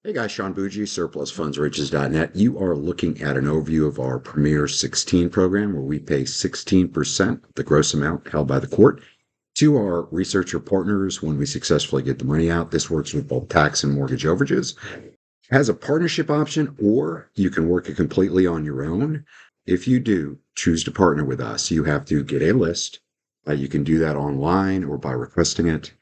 Hey guys, Sean Bougie, surplusfundsriches.net. You are looking at an overview of our Premier 16 program where we pay 16% of the gross amount held by the court to our researcher partners when we successfully get the money out. This works with both tax and mortgage overages. It has a partnership option, or you can work it completely on your own. If you do choose to partner with us, you have to get a list. You can do that online or by requesting it,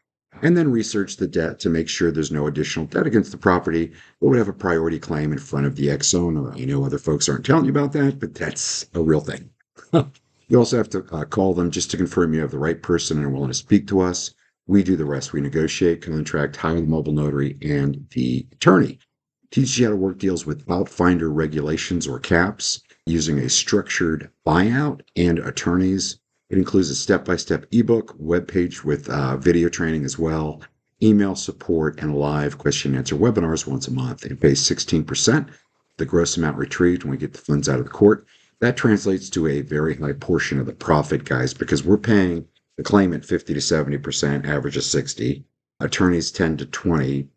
and then research the debt to make sure there's no additional debt against the property or would have a priority claim in front of the X-Zone. Or I know other folks aren't telling you about that, but that's a real thing. You also have to call them just to confirm you have the right person and are willing to speak to us. We do the rest. We negotiate, contract, hire the mobile notary and the attorney. Teach you how to work deals without finder regulations or caps using a structured buyout and attorneys. It includes a step-by-step ebook, webpage with video training as well, email support, and live question and answer webinars once a month. It pays 16%, the gross amount retrieved when we get the funds out of the court. That translates to a very high portion of the profit, guys, because we're paying the claimant 50 to 70%, average of 60, attorneys 10 to 20,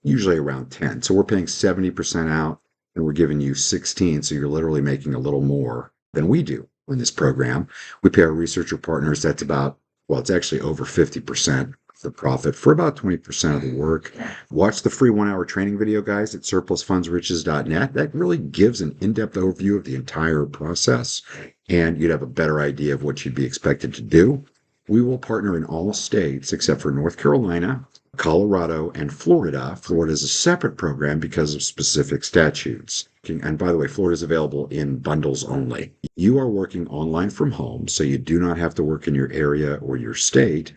usually around 10. So we're paying 70% out and we're giving you 16. So you're literally making a little more than we do in this program. We pay our researcher partners. That's about, well, it's actually over 50% of the profit for about 20% of the work. Watch the free 1 hour training video, guys, at surplusfundsriches.net. That really gives an in-depth overview of the entire process, and you'd have a better idea of what you'd be expected to do. We will partner in all states except for North Carolina, Colorado, and Florida. Florida is a separate program because of specific statutes. And by the way, Florida is available in bundles only. You are working online from home, so you do not have to work in your area or your state.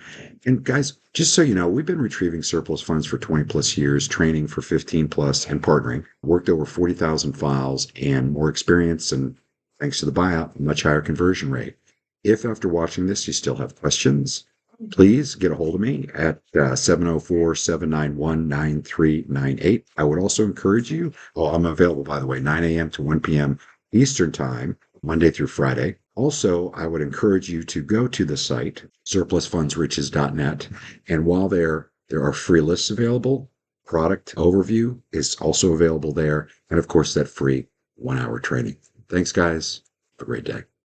And guys, just so you know, we've been retrieving surplus funds for 20 plus years, training for 15 plus, and partnering. Worked over 40,000 files and more experience, and thanks to the buyout, a much higher conversion rate. If after watching this you still have questions, please get a hold of me at 704-791-9398. I would also encourage you, I'm available, by the way, 9 a.m. to 1 p.m. Eastern Time, Monday through Friday. Also, I would encourage you to go to the site, surplusfundsriches.net, and while there are free lists available. Product overview is also available there, and of course, that free 1 hour training. Thanks, guys. Have a great day.